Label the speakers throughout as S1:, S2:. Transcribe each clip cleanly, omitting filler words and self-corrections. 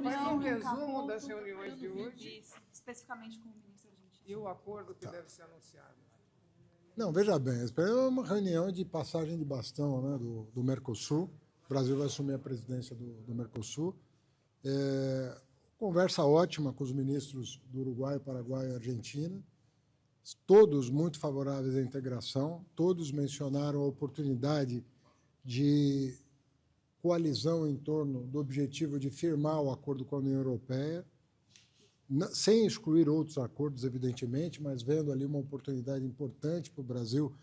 S1: Faz um resumo
S2: Acabou,
S1: das reuniões de hoje
S2: especificamente com o ministro argentino.
S1: e o acordo que deve ser anunciado.
S3: Não, veja bem, é uma reunião de passagem de bastão, né, do Mercosul. O Brasil vai assumir a presidência do Mercosul. Conversa ótima com os ministros do Uruguai, Paraguai e Argentina, todos muito favoráveis à integração, todos mencionaram a oportunidade de coalizão em torno do objetivo de firmar o acordo com a União Europeia, sem excluir outros acordos, evidentemente, mas vendo ali uma oportunidade importante para o Brasil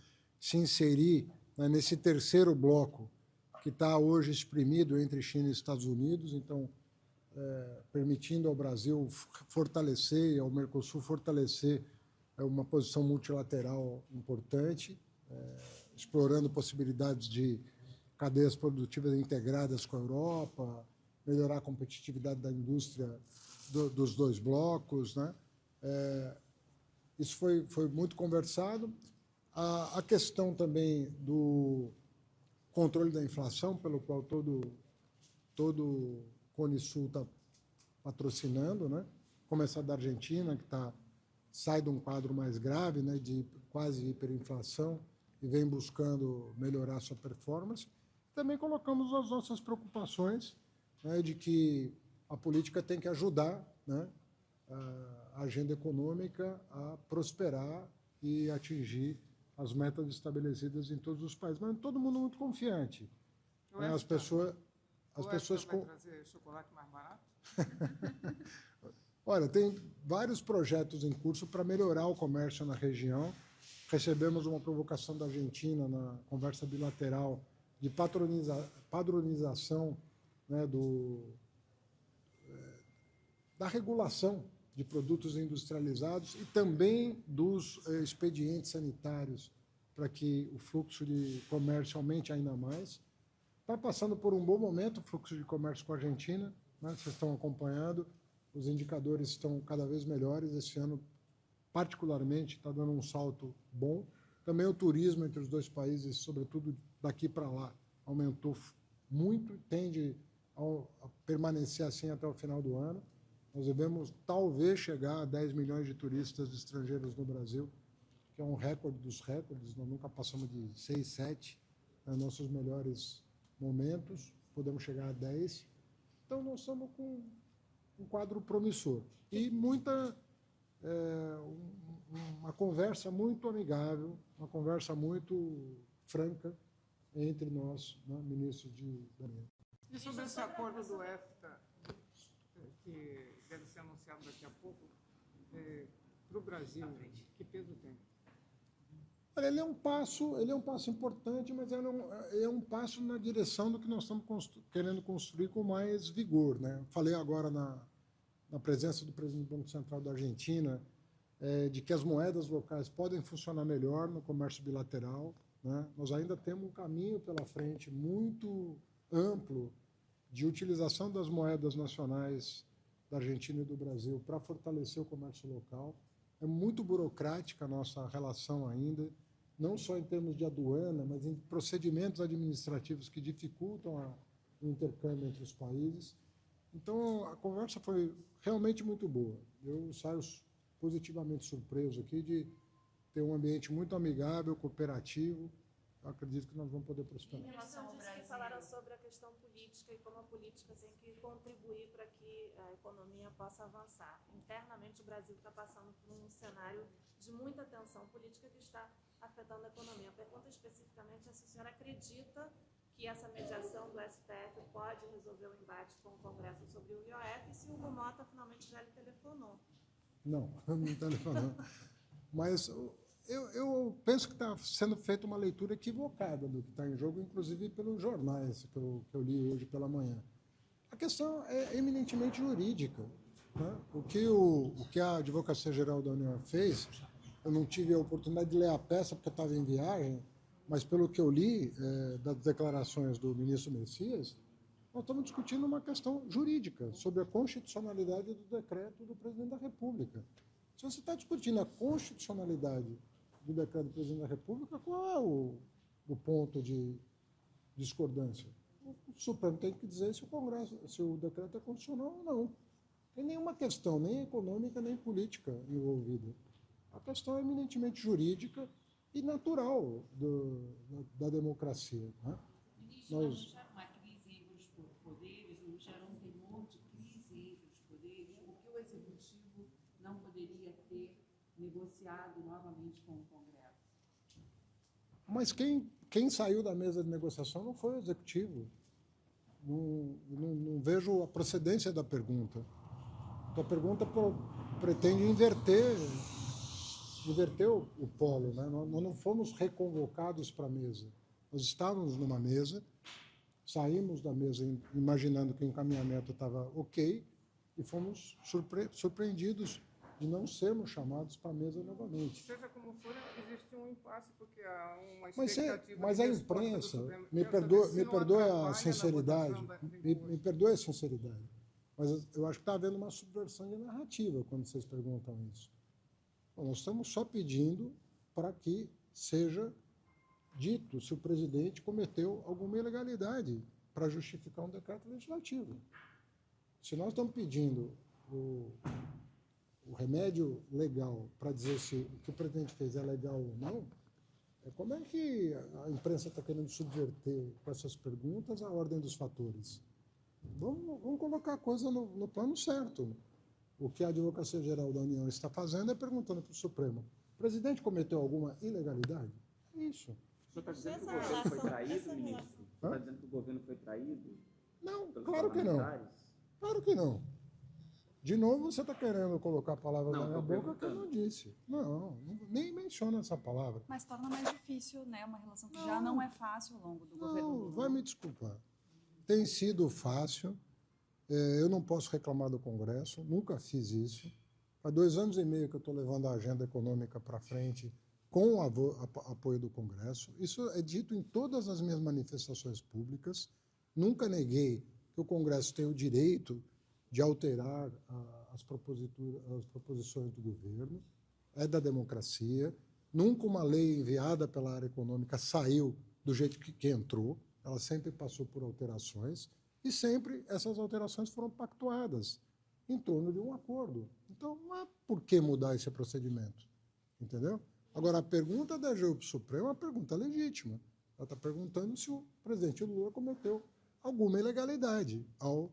S3: se inserir, né, nesse terceiro bloco que está hoje exprimido entre China e Estados Unidos, então, permitindo ao Brasil fortalecer, ao Mercosul fortalecer uma posição multilateral importante, explorando possibilidades de cadeias produtivas integradas com a Europa, melhorar a competitividade da indústria dos dois blocos, né? Isso foi muito conversado. A questão também do controle da inflação, pelo qual todo o Cone Sul está patrocinando, né? Começar da Argentina, que sai de um quadro mais grave, né, de quase hiperinflação, e vem buscando melhorar sua performance. Também colocamos as nossas preocupações, né, de que a política tem que ajudar, né, a agenda econômica a prosperar e atingir as metas estabelecidas em todos os países. Mas todo mundo muito confiante. Né, as pessoas
S1: vai trazer chocolate mais barato?
S3: Olha, tem vários projetos em curso para melhorar o comércio na região. Recebemos uma provocação da Argentina na conversa bilateral de padronização, né, da regulação de produtos industrializados e também dos expedientes sanitários, para que o fluxo de comércio aumente ainda mais. Está passando por um bom momento o fluxo de comércio com a Argentina, né? Vocês estão acompanhando, os indicadores estão cada vez melhores. Esse ano, particularmente, está dando um salto bom. Também o turismo entre os dois países, sobretudo daqui para lá, aumentou muito, tende a permanecer assim até o final do ano. Nós devemos, talvez, chegar a 10 milhões de turistas estrangeiros no Brasil, que é um recorde dos recordes. Nós nunca passamos de 6, 7, nos nossos melhores momentos, podemos chegar a 10. Então, nós estamos com um quadro promissor. E uma conversa muito amigável, uma conversa muito franca entre nós, né, ministros da União.
S1: E sobre esse acordo do EFTA, que deve ser anunciado daqui a pouco, para o Brasil, que peso tem?
S3: Olha, ele é um passo importante, mas é um passo na direção do que nós estamos querendo construir com mais vigor, né? Falei agora na presença do presidente do Banco Central da Argentina, de que as moedas locais podem funcionar melhor no comércio bilateral, né? Nós ainda temos um caminho pela frente muito amplo de utilização das moedas nacionais da Argentina e do Brasil para fortalecer o comércio local. É muito burocrática a nossa relação ainda, não só em termos de aduana, mas em procedimentos administrativos que dificultam o intercâmbio entre os países. Então, a conversa foi realmente muito boa. Eu saio positivamente surpreso aqui de ter um ambiente muito amigável, cooperativo. Eu acredito que nós vamos poder prosperar.
S4: Em relação disso, que falaram sobre a questão política e como a política tem que contribuir para que a economia possa avançar. Internamente, o Brasil está passando por um cenário de muita tensão política que está afetando a economia. A pergunta especificamente é se o senhor acredita que essa mediação do STF pode resolver o embate com o Congresso sobre o IOF e se o Hugo Mota finalmente já lhe telefonou.
S3: Não telefonou. Mas eu penso que está sendo feita uma leitura equivocada do que está em jogo, inclusive pelos jornais que eu li hoje pela manhã. A questão é eminentemente jurídica, né? O que a Advocacia Geral da União fez, eu não tive a oportunidade de ler a peça porque eu estava em viagem, mas pelo que eu li das declarações do ministro Messias, nós estamos discutindo uma questão jurídica sobre a constitucionalidade do decreto do presidente da República. Se você está discutindo a constitucionalidade do decreto do presidente da República, qual é o ponto de discordância? o Supremo tem que dizer se o Congresso, se o decreto é constitucional ou não. Não tem nenhuma questão, nem econômica, nem política envolvida. A questão é eminentemente jurídica e natural da democracia. Né?
S5: Ministro, mas não gera uma crise entre os poderes, não gera um temor de crise entre os poderes, porque o Executivo não poderia ter negociado novamente com o Congresso?
S3: Mas quem saiu da mesa de negociação não foi o Executivo. Não vejo a procedência da pergunta. A pergunta pretende inverter o polo. Né? Nós não fomos reconvocados para a mesa. Nós estávamos numa mesa, saímos da mesa imaginando que o encaminhamento estava ok e fomos surpreendidos de não sermos chamados para a mesa novamente.
S1: Seja como for, existe um impasse, porque há uma expectativa...
S3: Mas a imprensa, me perdoe a sinceridade, me perdoe a sinceridade, mas eu acho que está havendo uma subversão de narrativa quando vocês perguntam isso. Bom, nós estamos só pedindo para que seja dito se o presidente cometeu alguma ilegalidade para justificar um decreto legislativo. Se nós estamos pedindo o remédio legal para dizer se o que o presidente fez é legal ou não, como é que a imprensa está querendo subverter com essas perguntas a ordem dos fatores? Vamos colocar a coisa no plano certo. O que a Advocacia Geral da União está fazendo é perguntando para o Supremo: o presidente cometeu alguma ilegalidade? É isso.
S6: O senhor está dizendo que o governo foi traído, ministro? O senhor está dizendo que o governo foi traído?
S3: Não, claro que não. Claro que não. De novo, você está querendo colocar palavras na minha boca que eu não disse. Não, nem menciona essa palavra.
S2: Mas torna mais difícil, né? Uma relação que já não é fácil ao longo do governo Lula.
S3: Vai me desculpar. Tem sido fácil. Eu não posso reclamar do Congresso, nunca fiz isso. Há 2 anos e meio que eu estou levando a agenda econômica para frente com o apoio do Congresso. Isso é dito em todas as minhas manifestações públicas. Nunca neguei que o Congresso tem o direito de alterar as proposições do governo. É da democracia. Nunca uma lei enviada pela área econômica saiu do jeito que entrou. Ela sempre passou por alterações. E sempre essas alterações foram pactuadas em torno de um acordo. Então, não há por que mudar esse procedimento. Entendeu? Agora, a pergunta da AGU para o Supremo é uma pergunta legítima. Ela está perguntando se o presidente Lula cometeu alguma ilegalidade ao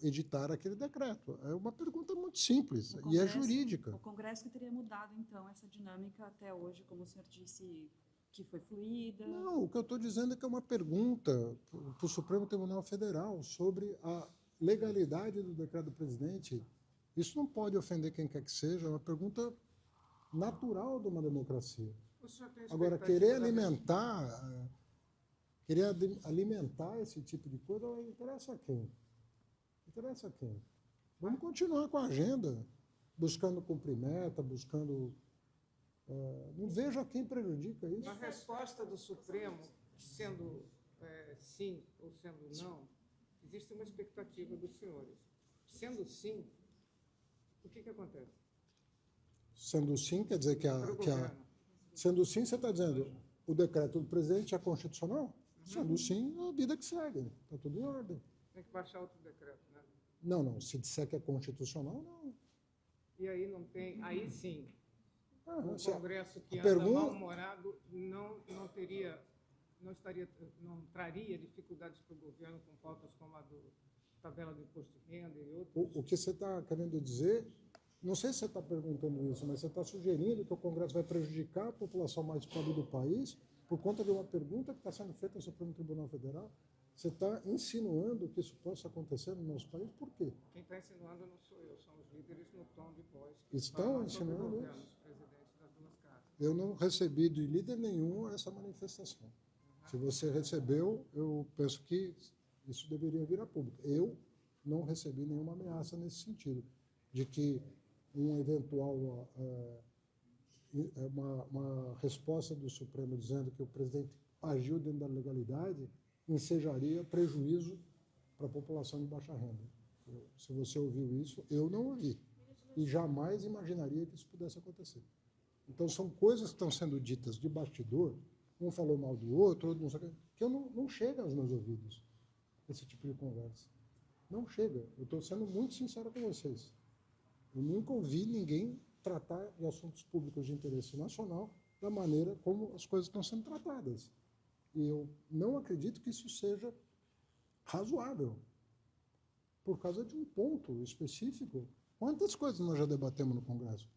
S3: editar aquele decreto. É uma pergunta muito simples e é jurídica.
S2: O Congresso que teria mudado, então, essa dinâmica até hoje, como o senhor disse, que foi fluida?
S3: Não, o que eu estou dizendo é que é uma pergunta para o Supremo Tribunal Federal sobre a legalidade do decreto do presidente. Isso não pode ofender quem quer que seja, é uma pergunta natural de uma democracia. Agora, querer alimentar esse tipo de coisa interessa a quem? Interessa a quem? Vamos continuar com a agenda, buscando cumprir meta, buscando... não vejo a quem prejudica isso.
S1: Na resposta do Supremo, sendo sim ou sendo não, existe uma expectativa dos senhores. Sendo sim, o que acontece?
S3: Sendo sim, quer dizer sendo sim, você está dizendo o decreto do presidente é constitucional? Sendo sim, é a vida que segue. Está tudo em ordem.
S1: Tem que baixar outro decreto, né?
S3: Não. Se disser que é constitucional, não.
S1: E aí não tem... Aí sim... O Congresso que
S3: anda
S1: mal-humorado não traria dificuldades para o governo com pautas como a tabela do imposto de renda e outras?
S3: O que você está querendo dizer, não sei se você está perguntando isso, mas você está sugerindo que o Congresso vai prejudicar a população mais pobre do país por conta de uma pergunta que está sendo feita ao Supremo Tribunal Federal? Você está insinuando que isso possa acontecer no nosso país? Por quê?
S1: Quem está insinuando não sou eu, são os líderes no tom de voz.
S3: Estão insinuando isso? Eu não recebi de líder nenhum essa manifestação. Se você recebeu, eu penso que isso deveria vir a público. Eu não recebi nenhuma ameaça nesse sentido, de que um eventual uma resposta do Supremo dizendo que o presidente agiu dentro da legalidade ensejaria prejuízo para a população de baixa renda. Se você ouviu isso, eu não ouvi. E jamais imaginaria que isso pudesse acontecer. Então, são coisas que estão sendo ditas de bastidor um falou mal do outro não sei o quê, que eu não chega aos meus ouvidos esse tipo de conversa. Não chega. Eu estou sendo muito sincero com vocês. Eu nunca ouvi ninguém tratar de assuntos públicos de interesse nacional da maneira como as coisas estão sendo tratadas. E eu não acredito que isso seja razoável, por causa de um ponto específico. Quantas coisas nós já debatemos no Congresso?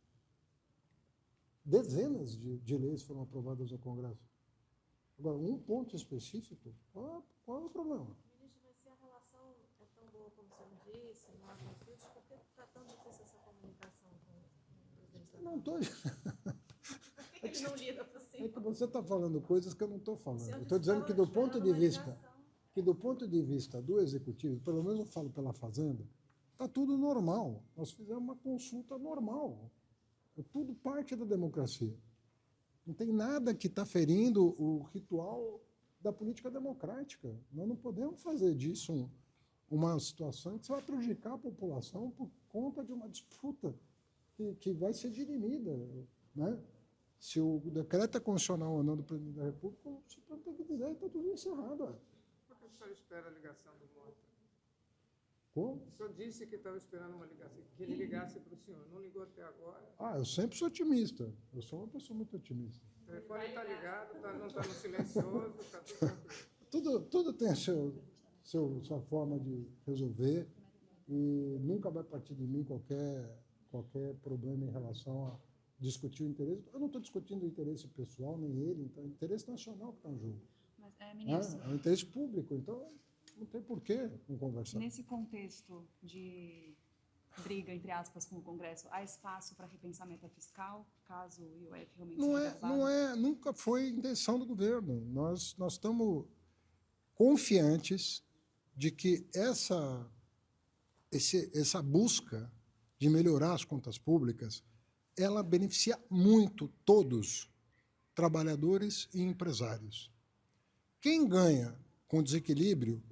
S3: Dezenas de leis foram aprovadas no Congresso. Agora, um ponto específico, qual é o problema?
S4: Ministro, mas se a relação é tão boa como o senhor disse, não há conflitos, por que está tão difícil essa comunicação com o presidente da
S3: Não estou...
S4: Ele não lida por
S3: É
S4: cima.
S3: que você está falando coisas que eu não estou falando.
S4: senhor
S3: Eu estou dizendo que
S4: estava
S3: do ponto de
S4: esperando uma
S3: vista...
S4: ligação.
S3: que do ponto de vista do Executivo, pelo menos eu falo pela Fazenda, está tudo normal. Nós fizemos uma consulta normal. É tudo parte da democracia. Não tem nada que está ferindo o ritual da política democrática. Nós não podemos fazer disso uma situação que vai prejudicar a população por conta de uma disputa que vai ser dirimida, né? Se o decreto é constitucional ou não do presidente da República, o Supremo tem que dizer, está tudo encerrado. Ó.
S1: Por que o senhor espera a ligação do Mota?
S3: Como?
S1: O senhor disse que estava esperando uma ligação, que ele ligasse para o senhor. Não ligou até agora.
S3: Eu sempre sou otimista. Eu sou uma pessoa muito otimista.
S1: O telefone está ligado, não está no silencioso, está tudo tranquilo.
S3: Tudo tem sua forma de resolver e nunca vai partir de mim qualquer problema em relação a discutir o interesse. Eu não estou discutindo o interesse pessoal, nem ele, então é o interesse nacional que está em jogo.
S2: Mas, ministro,
S3: É o interesse público, então não tem porquê não conversar.
S2: nesse contexto de briga, entre aspas, com o Congresso, há espaço para repensar a meta fiscal, caso o IOF realmente seja derrubado?
S3: Nunca foi intenção do governo. Nós estamos confiantes de que essa busca de melhorar as contas públicas, ela beneficia muito todos, trabalhadores e empresários. Quem ganha com desequilíbrio,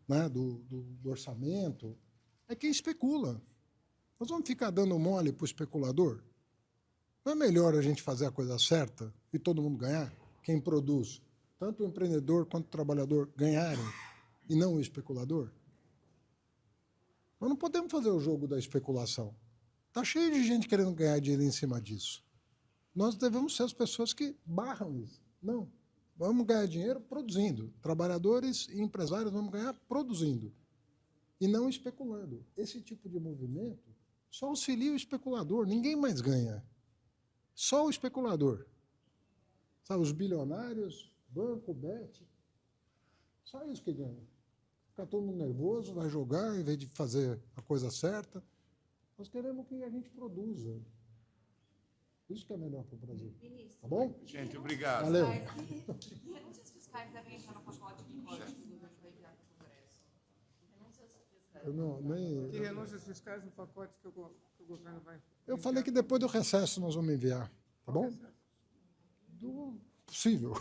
S3: né, do orçamento é quem especula. Nós vamos ficar dando mole para o especulador? Não é melhor a gente fazer a coisa certa e todo mundo ganhar? Quem produz, tanto o empreendedor quanto o trabalhador ganharem e não o especulador? Nós não podemos fazer o jogo da especulação. Está cheio de gente querendo ganhar dinheiro em cima disso. Nós devemos ser as pessoas que barram isso. Não. Vamos ganhar dinheiro produzindo. Trabalhadores e empresários vamos ganhar produzindo. E não especulando. Esse tipo de movimento só auxilia o especulador. Ninguém mais ganha. Só o especulador. Sabe, os bilionários, banco, bet, só isso que ganha. Fica todo mundo nervoso, vai jogar em vez de fazer a coisa certa. Nós queremos que a gente produza. Isso que é melhor para o Brasil. Tá bom?
S7: Gente, obrigado.
S3: Valeu.
S5: Que renúncias fiscais devem entrar no pacote de impostos que o governo vai enviar para o Congresso? Renúncias fiscais.
S3: Eu nem...
S1: Que renúncias fiscais no pacote que o governo vai...
S3: Eu falei que depois do recesso nós vamos enviar. Tá bom? Do possível.